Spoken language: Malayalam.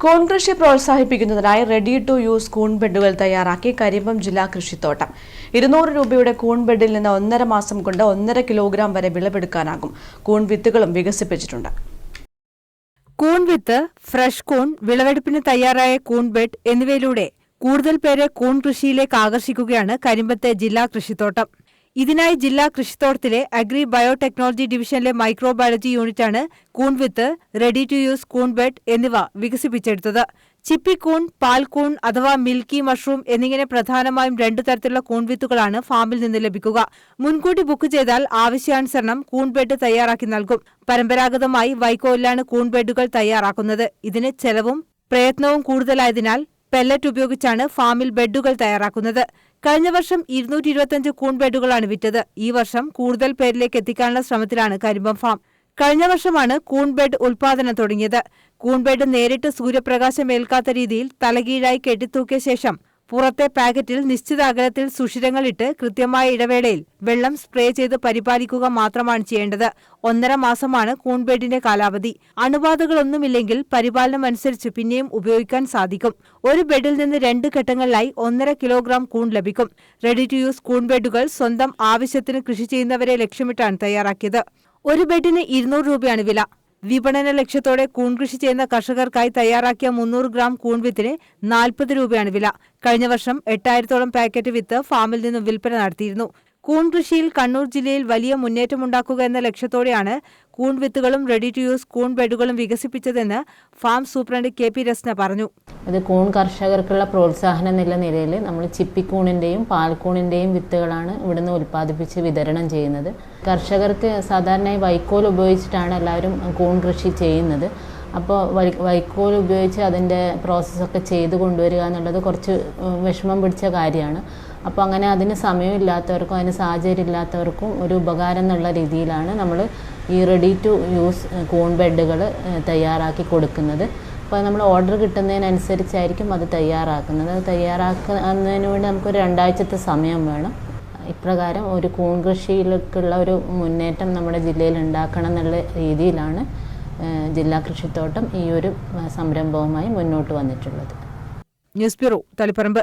കൂൺ കൃഷി പ്രോത്സാഹിപ്പിക്കുന്നതിനായി റെഡി ടു യൂസ് കൂൺ ബെഡുകൾ തയ്യാറാക്കി കരിമ്പം ജില്ലാ കൃഷിത്തോട്ടം. 200 രൂപയുടെ കൂൺ ബെഡിൽ നിന്ന് 1.5 മാസം കൊണ്ട് 1.5 കിലോഗ്രാം വരെ വിളവെടുക്കാനാകും. കൂൺ വിത്തുകളും വികസിപ്പിച്ചിട്ടുണ്ട്. കൂൺ വിത്ത്, ഫ്രഷ് കൂൺ, വിളവെടുപ്പിന് തയ്യാറായ കൂൺ ബെഡ് എന്നിവയിലൂടെ കൂടുതൽ പേരെ കൂൺ കൃഷിയിലേക്ക് ആകർഷിക്കുകയാണ് കരിമ്പത്തെ ജില്ലാ കൃഷിത്തോട്ടം. ഇതിനായി ജില്ലാ കൃഷിത്തോട്ടത്തിലെ അഗ്രി ബയോടെക്നോളജി ഡിവിഷനിലെ മൈക്രോബയോളജി യൂണിറ്റാണ് കൂൺ വിത്ത്, റെഡി ടു യൂസ് കൂൺ ബെഡ് എന്നിവ വികസിപ്പിച്ചെടുത്തത്. ചിപ്പിക്കൂൺ, പാൽക്കൂൺ അഥവാ മിൽക്കി മഷ്റൂം എന്നിങ്ങനെ പ്രധാനമായും 2 തരത്തിലുള്ള കൂൺ വിത്തുകളാണ് ഫാമിൽ നിന്ന് ലഭിക്കുക. മുൻകൂട്ടി ബുക്ക് ചെയ്താൽ ആവശ്യാനുസരണം കൂൺ ബെഡ് തയ്യാറാക്കി നൽകും. പരമ്പരാഗതമായി വൈക്കോലിലാണ് കൂൺ ബെഡുകൾ തയ്യാറാക്കുന്നത്. ഇതിന് ചെലവും പ്രയത്നവും കൂടുതലായതിനാൽ പെല്ലറ്റ് ഉപയോഗിച്ചാണ് ഫാമിൽ ബെഡുകൾ തയ്യാറാക്കുന്നത്. കഴിഞ്ഞ വർഷം 225 കൂൺ ബെഡുകളാണ് വിറ്റത്. ഈ വർഷം കൂടുതൽ പേരിലേക്ക് എത്തിക്കാനുള്ള ശ്രമത്തിലാണ് കരിമ്പം ഫാം. കഴിഞ്ഞ വർഷമാണ് കൂൺ ബെഡ് ഉൽപാദനം തുടങ്ങിയത്. കൂൺ ബെഡ് നേരിട്ട് സൂര്യപ്രകാശം ഏൽക്കാത്ത രീതിയിൽ തലകീഴായി കെട്ടിത്തൂക്കിയ ശേഷം പുറത്തെ പാക്കറ്റിൽ നിശ്ചിത അകലത്തിൽ സുഷിരങ്ങളിട്ട് കൃത്യമായ ഇടവേളയിൽ വെള്ളം സ്പ്രേ ചെയ്ത് പരിപാലിക്കുക മാത്രമാണ് ചെയ്യേണ്ടത്. 1.5 മാസമാണ് കൂൺ ബെഡിന്റെ കാലാവധി. അണുബാധകളൊന്നുമില്ലെങ്കിൽ പരിപാലനം അനുസരിച്ച് പിന്നെയും ഉപയോഗിക്കാൻ സാധിക്കും. ഒരു ബെഡിൽ നിന്ന് 2 ഘട്ടങ്ങളിലായി 1.5 കിലോഗ്രാം കൂൺ ലഭിക്കും. റെഡി ടു യൂസ് കൂൺ ബെഡുകൾ സ്വന്തം ആവശ്യത്തിന് കൃഷി ചെയ്യുന്നവരെ ലക്ഷ്യമിട്ടാണ് തയ്യാറാക്കിയത്. ഒരു ബെഡിന് 200 രൂപയാണ് വില. വിപണന ലക്ഷ്യത്തോടെ കൂൺ കൃഷി ചെയ്യുന്ന കർഷകർക്കായി തയ്യാറാക്കിയ 300 ഗ്രാം കൂൺ വിത്തിന് 40 രൂപയാണ് വില. കഴിഞ്ഞ വർഷം 8000-ഓളം പാക്കറ്റ് വിത്ത് ഫാമിൽ നിന്നും വിൽപ്പന നടത്തിയിരുന്നു. കൂൺ കൃഷിയിൽ കണ്ണൂർ ജില്ലയിൽ വലിയ മുന്നേറ്റമുണ്ടാക്കുക എന്ന ലക്ഷ്യത്തോടെയാണ് കൂൺ വിത്തുകളും റെഡി ടു യൂസ് കൂൺ ബെഡുകളും വികസിപ്പിച്ചതെന്ന് ഫാം സൂപ്രണ്ട് KP രസ്ന പറഞ്ഞു. അത് കൂൺ കർഷകർക്കുള്ള പ്രോത്സാഹനം എന്നുള്ള നിലയിൽ നമ്മൾ ചിപ്പിക്കൂണിൻ്റെയും പാൽക്കൂണിൻ്റെയും വിത്തുകളാണ് ഇവിടുന്ന് ഉൽപ്പാദിപ്പിച്ച് വിതരണം ചെയ്യുന്നത്. കർഷകർക്ക് സാധാരണയായി വൈക്കോൽ ഉപയോഗിച്ചിട്ടാണ് എല്ലാവരും കൂൺ കൃഷി ചെയ്യുന്നത്. അപ്പോൾ വൈക്കോൽ ഉപയോഗിച്ച് അതിൻ്റെ പ്രോസസ്സൊക്കെ ചെയ്ത് കൊണ്ടുവരിക എന്നുള്ളത് കുറച്ച് വിഷമം പിടിച്ച കാര്യമാണ്. അപ്പോൾ അങ്ങനെ അതിന് സമയമില്ലാത്തവർക്കും അതിന് സാഹചര്യം ഇല്ലാത്തവർക്കും ഒരു ഉപകാരം എന്നുള്ള രീതിയിലാണ് നമ്മൾ ഈ റെഡി ടു യൂസ് കൂൺ ബെഡുകൾ തയ്യാറാക്കി കൊടുക്കുന്നത്. അപ്പോൾ നമ്മൾ ഓർഡർ കിട്ടുന്നതിനനുസരിച്ചായിരിക്കും അത് തയ്യാറാക്കുന്നത്. അത് തയ്യാറാക്കുന്നതിന് വേണ്ടി നമുക്കൊരു 2 ആഴ്ചത്തെ സമയം വേണം. ഇപ്രകാരം ഒരു കൂൺ കൃഷിയിലേക്കുള്ള ഒരു മുന്നേറ്റം നമ്മുടെ ജില്ലയിൽ ഉണ്ടാക്കണം എന്നുള്ള രീതിയിലാണ് ജില്ലാ കൃഷിത്തോട്ടം ഈ ഒരു സംരംഭവുമായി മുന്നോട്ട് വന്നിട്ടുള്ളത്. News bureau, Taliparamba.